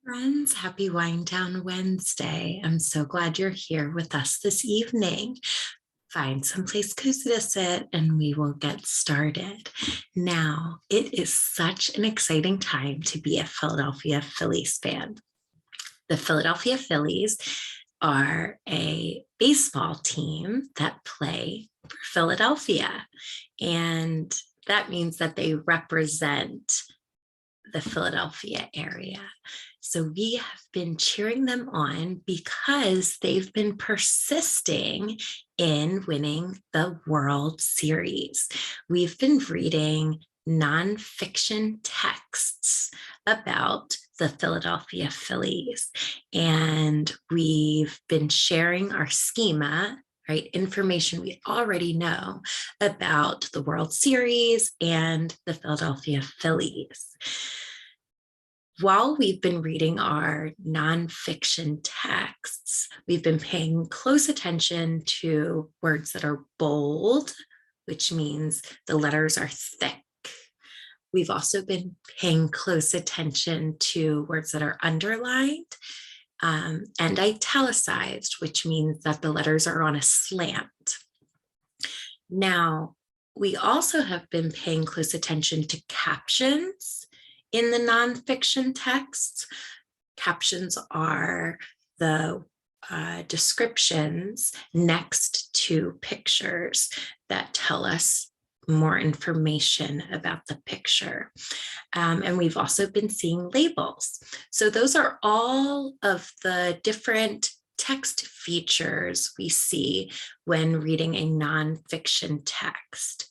Friends, happy Wind Down Wednesday. I'm so glad you're here with us this evening. Find someplace cozy to sit and we will get started. Now, it is such an exciting time to be a Philadelphia Phillies fan. The Philadelphia Phillies are a baseball team that play for Philadelphia, and that means that they represent the Philadelphia area. So we have been cheering them on because they've been persisting in winning the World Series. We've been reading nonfiction texts about the Philadelphia Phillies, and we've been sharing our schema, right? Information we already know about the World Series and the Philadelphia Phillies. While we've been reading our nonfiction texts, we've been paying close attention to words that are bold, which means the letters are thick. We've also been paying close attention to words that are underlined and italicized, which means that the letters are on a slant. Now, we also have been paying close attention to captions in the nonfiction texts. Captions are the descriptions next to pictures that tell us more information about the picture. And we've also been seeing labels. So those are all of the different text features we see when reading a nonfiction text.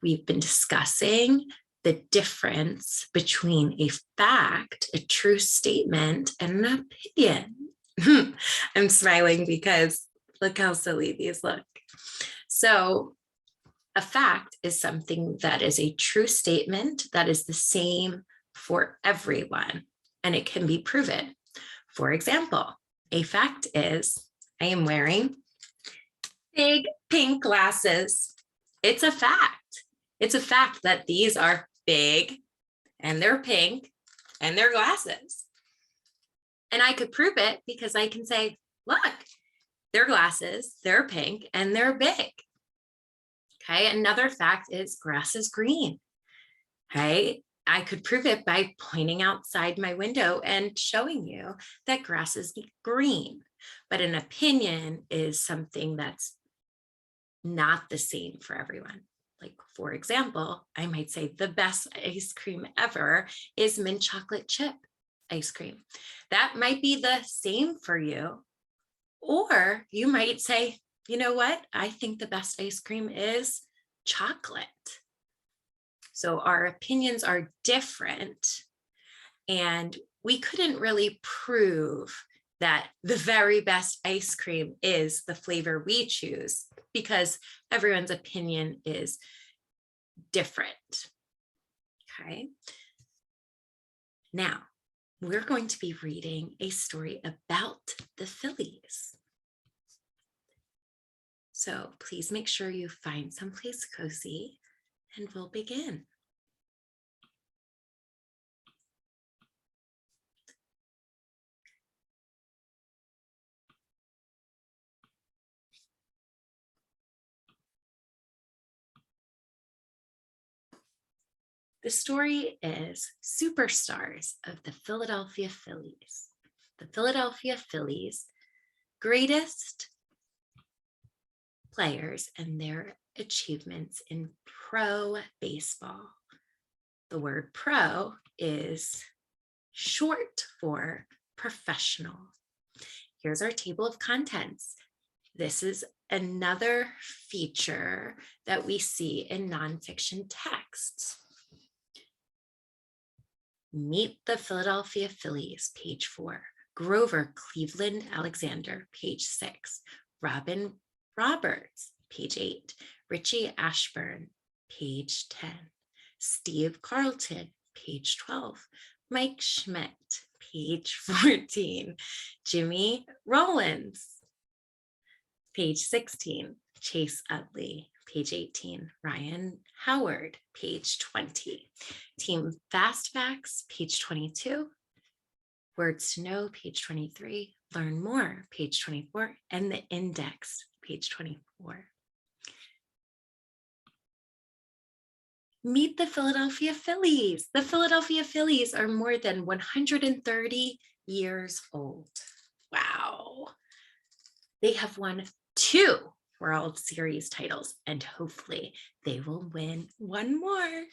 We've been discussing the difference between a fact, a true statement, and an opinion. I'm smiling because look how silly these look. So a fact is something that is a true statement that is the same for everyone, and it can be proven. For example, a fact is I am wearing big pink glasses. It's a fact. It's a fact that these are big and they're pink and they're glasses. And I could prove it because I can say, look, they're glasses, they're pink, and they're big. Okay, another fact is grass is green. Okay, I could prove it by pointing outside my window and showing you that grass is green. But an opinion is something that's not the same for everyone. Like, for example, I might say the best ice cream ever is mint chocolate chip ice cream. That might be the same for you. Or you might say, you know what? I think the best ice cream is chocolate. So our opinions are different. And we couldn't really prove that the very best ice cream is the flavor we choose because everyone's opinion is different. Okay. Now, we're going to be reading a story about the Phillies. So please make sure you find someplace cozy and we'll begin. The story is Superstars of the Philadelphia Phillies. The Philadelphia Phillies' greatest players and their achievements in pro baseball. The word pro is short for professional. Here's our table of contents. This is another feature that we see in nonfiction texts. Meet the Philadelphia Phillies, page 4. Grover Cleveland Alexander, page 6. Robin Roberts, page 8. Richie Ashburn, page 10. Steve Carlton, page 12. Mike Schmidt, page 14. Jimmy Rollins, page 16. Chase Utley, page 18. Ryan Howard, page 20. Team Fast Facts, page 22. Words to know, page 23. Learn more, page 24. And the index, page 24. Meet the Philadelphia Phillies. The Philadelphia Phillies are more than 130 years old. Wow. They have won 2 World Series titles, and hopefully they will win one more.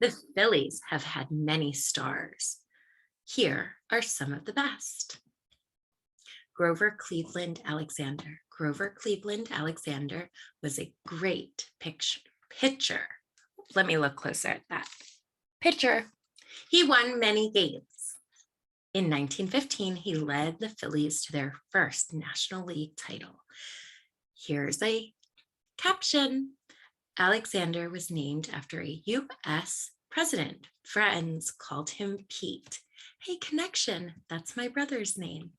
The Phillies have had many stars. Here are some of the best. Grover Cleveland Alexander. Grover Cleveland Alexander was a great pitcher. Let me look closer at that. Pitcher. He won many games. In 1915, he led the Phillies to their first National League title. Here's a caption. Alexander was named after a U.S. president. Friends called him Pete. Hey, connection, that's my brother's name.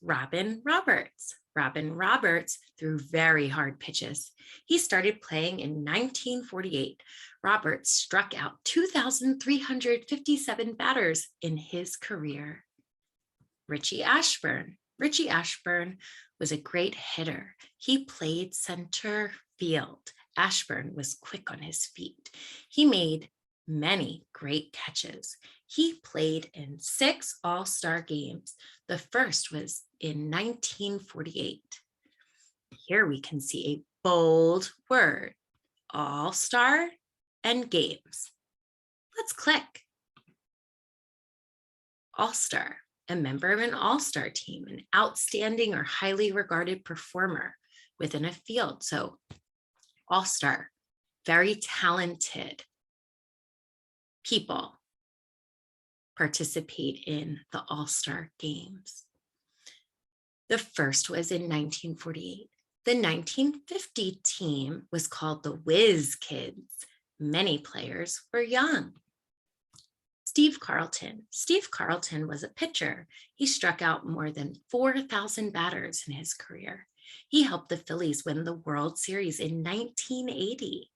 Robin Roberts. Robin Roberts threw very hard pitches. He started playing in 1948. Roberts struck out 2,357 batters in his career. Richie Ashburn. Richie Ashburn was a great hitter. He played center field. Ashburn was quick on his feet. He made many great catches. He played in 6 All-Star games. The first was in 1948. Here we can see a bold word, All-Star and games. Let's click. All-Star, a member of an all-star team, an outstanding or highly regarded performer within a field. So all-star, very talented people participate in the all-star games. The first was in 1948. The 1950 team was called the Whiz Kids. Many players were young. Steve Carlton. Steve Carlton was a pitcher. He struck out more than 4,000 batters in his career. He helped the Phillies win the World Series in 1980.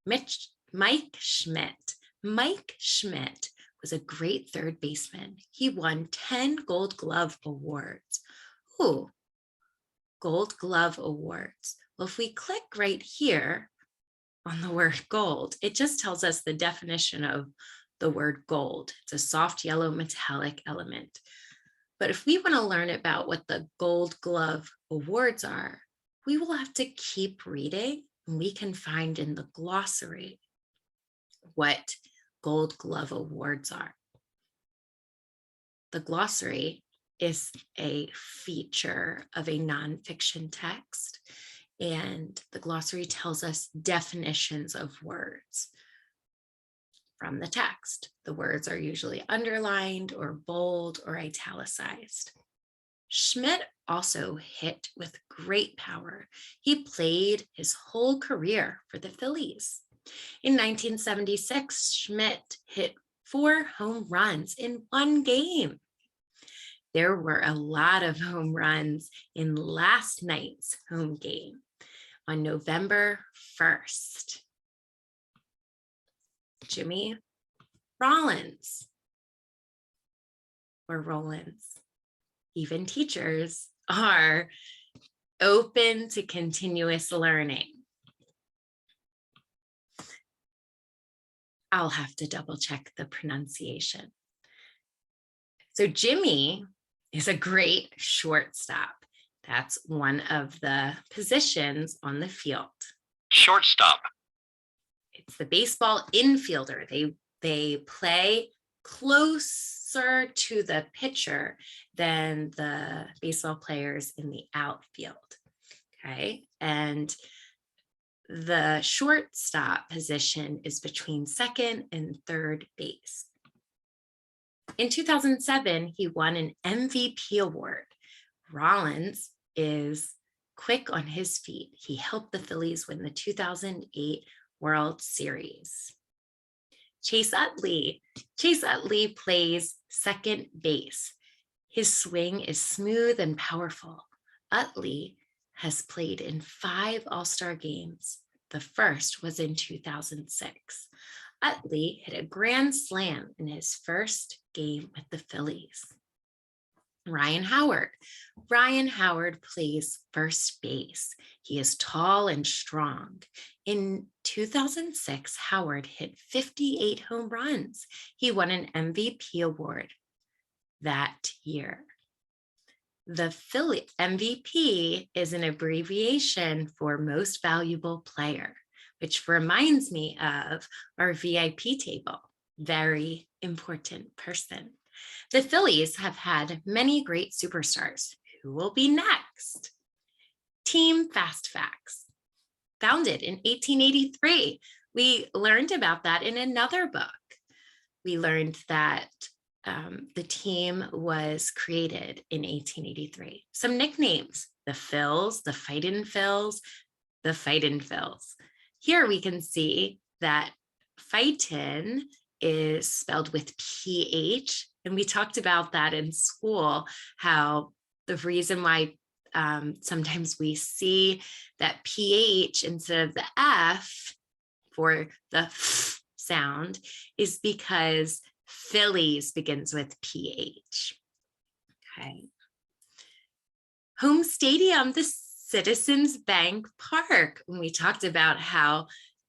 Mike Schmidt. Mike Schmidt was a great third baseman. He won 10 Gold Glove Awards. Ooh, Gold Glove Awards. Well, if we click right here on the word gold, it just tells us the definition of the word gold. It's a soft yellow metallic element. But if we want to learn about what the Gold Glove Awards are, we will have to keep reading, and we can find in the glossary what Gold Glove Awards are. The glossary is a feature of a nonfiction text, and the glossary tells us definitions of words from the text. The words are usually underlined or bold or italicized. Schmidt also hit with great power. He played his whole career for the Phillies. In 1976, Schmidt hit 4 home runs in 1 game. There were a lot of home runs in last night's home game on November 1st. Jimmy Rollins, or Rollins. Even teachers are open to continuous learning. I'll have to double check the pronunciation. So Jimmy is a great shortstop. That's one of the positions on the field. Shortstop. It's the baseball infielder. They play closer to the pitcher than the baseball players in the outfield. Okay, and the shortstop position is between second and third base. In 2007, he won an MVP award. Rollins is quick on his feet. He helped the Phillies win the 2008 World Series. Chase Utley. Chase Utley plays second base. His swing is smooth and powerful. Utley has played in 5 All-Star games. The first was in 2006. Utley hit a grand slam in his first game with the Phillies. Ryan Howard. Ryan Howard plays first base. He is tall and strong. In 2006, Howard hit 58 home runs. He won an MVP award that year. The Philly MVP is an abbreviation for most valuable player, which reminds me of our VIP table. Very important person. The Phillies have had many great superstars. Who will be next? Team Fast Facts. Founded in 1883. We learned about that in another book. We learned that the team was created in 1883. Some nicknames: the Phils, the Fightin' Phils, the Fightin' Phils. Here we can see that Fightin' is spelled with PH. And we talked about that in school, how the reason why sometimes we see that PH instead of the F for the F sound is because Phillies begins with PH. Okay. Home stadium, the Citizens Bank Park. When we talked about how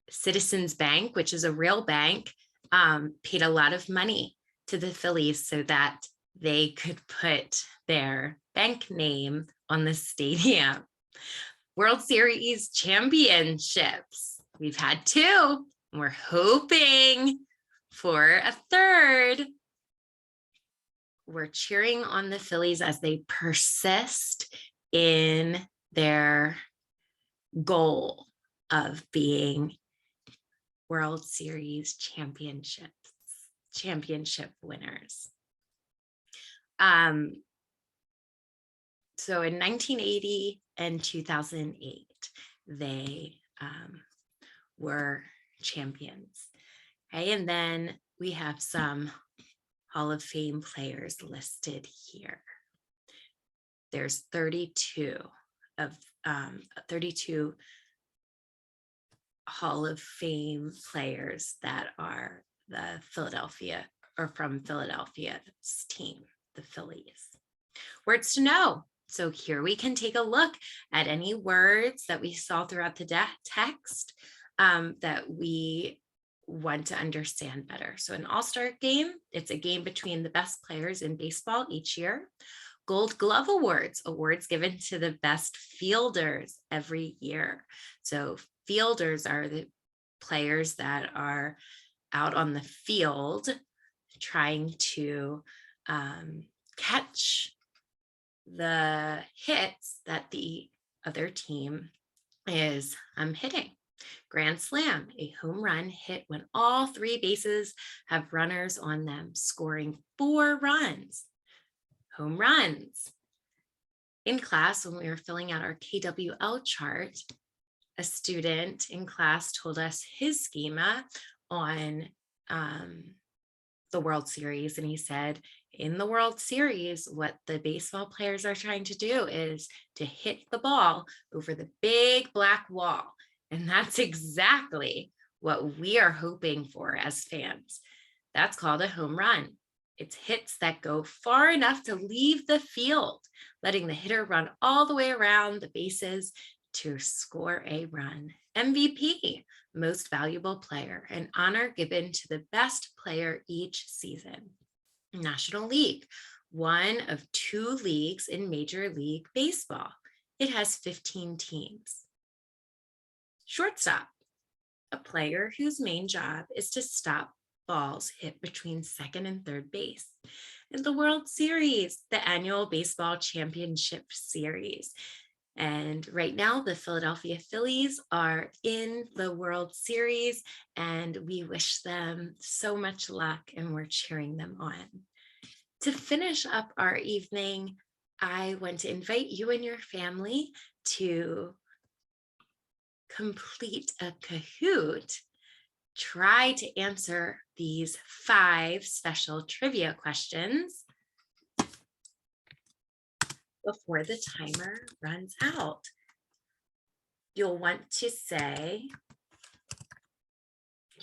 Citizens Bank, which is a real bank, paid a lot of money to the Phillies so that they could put their bank name on the stadium. World Series championships. We've had 2. We're hoping for a 3rd. We're cheering on the Phillies as they persist in their goal of being World Series championship winners. So in 1980 and 2008, they were champions. Okay, and then we have some Hall of Fame players listed here. There's 32 Hall of Fame players that are the Philadelphia or from Philadelphia's team, the Phillies. Words to know. So here we can take a look at any words that we saw throughout the text that we want to understand better. So an all-star game, it's a game between the best players in baseball each year. Gold Glove Awards, awards given to the best fielders every year. So fielders are the players that are out on the field trying to catch the hits that the other team is hitting. Grand Slam, a home run hit when all 3 bases have runners on them, scoring 4 runs. Home runs. In class, when we were filling out our KWL chart, a student in class told us his schema on the World Series, and he said, in the World Series, what the baseball players are trying to do is to hit the ball over the big black wall. And that's exactly what we are hoping for as fans. That's called a home run. It's hits that go far enough to leave the field, letting the hitter run all the way around the bases to score a run. MVP, most valuable player, an honor given to the best player each season. National League, one of 2 leagues in Major League Baseball. It has 15 teams. Shortstop, a player whose main job is to stop balls hit between second and third base. In the World Series, the annual baseball championship series. And right now, the Philadelphia Phillies are in the World Series, and we wish them so much luck, and we're cheering them on. To finish up our evening, I want to invite you and your family to complete a Kahoot. Try to answer these 5 special trivia questions before the timer runs out. You'll want to say,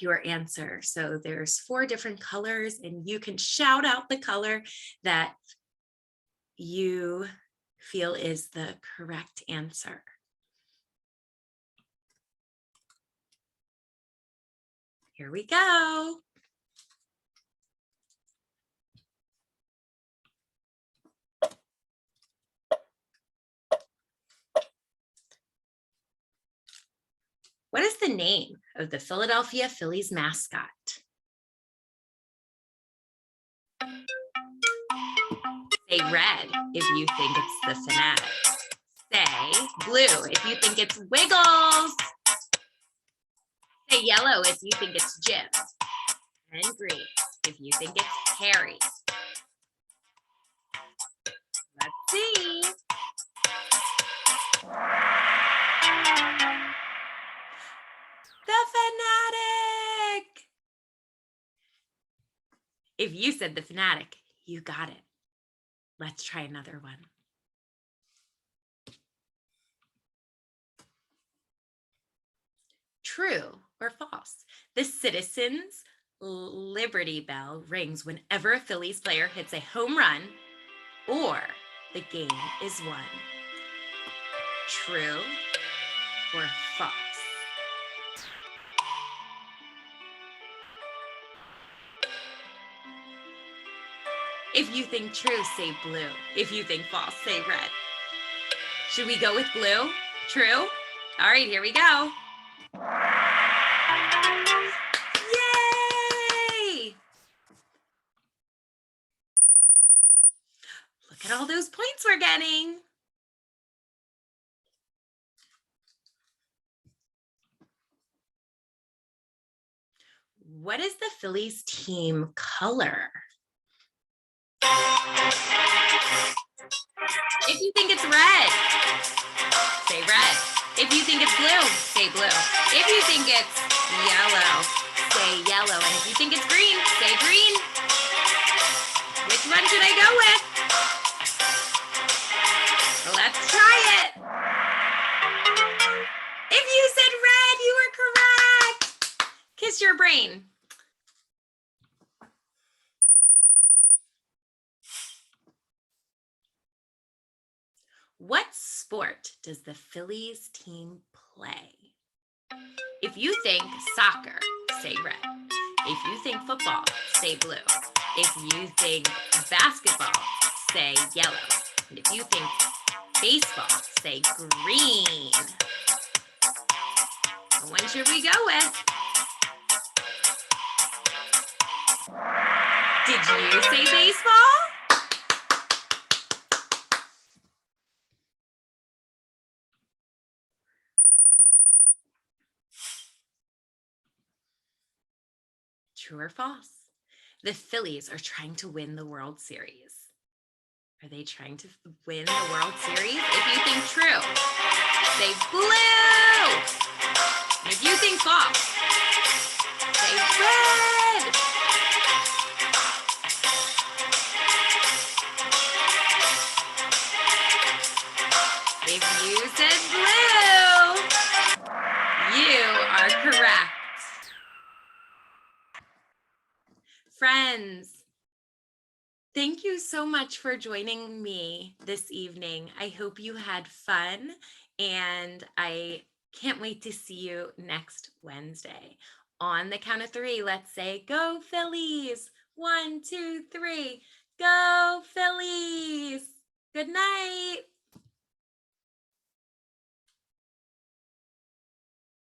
your answer. So there's 4 different colors, and you can shout out the color that you feel is the correct answer. Here we go. What is the name of the Philadelphia Phillies mascot? Say red if you think it's the Fanatic. Say blue if you think it's Wiggles. Say yellow if you think it's Jim. And green if you think it's Harry. Let's see. The Fanatic. If you said the Fanatic, you got it. Let's try another one. True or false? The Citizens Liberty Bell rings whenever a Phillies player hits a home run or the game is won. True or false? If you think true, say blue. If you think false, say red. Should we go with blue? True? All right, here we go. Yay! Look at all those points we're getting. What is the Phillies team color? If you think it's red, say red. If you think it's blue, say blue. If you think it's yellow, say yellow. And if you think it's green, say green. Which one should I go with? Let's try it. If you said red, you were correct. Kiss your brain. What sport does the Phillies team play? If you think soccer, say red. If you think football, say blue. If you think basketball, say yellow. And if you think baseball, say green. And when should we go with? Did you say baseball? True or false? The Phillies are trying to win the World Series. Are they trying to win the World Series? If you think true, say blue. And if you think false, say red. If you said blue, you are correct. Friends, thank you so much for joining me this evening. I hope you had fun, and I can't wait to see you next Wednesday. On the count of 3, let's say, go Phillies. 1, 2, 3, go Phillies. Good night.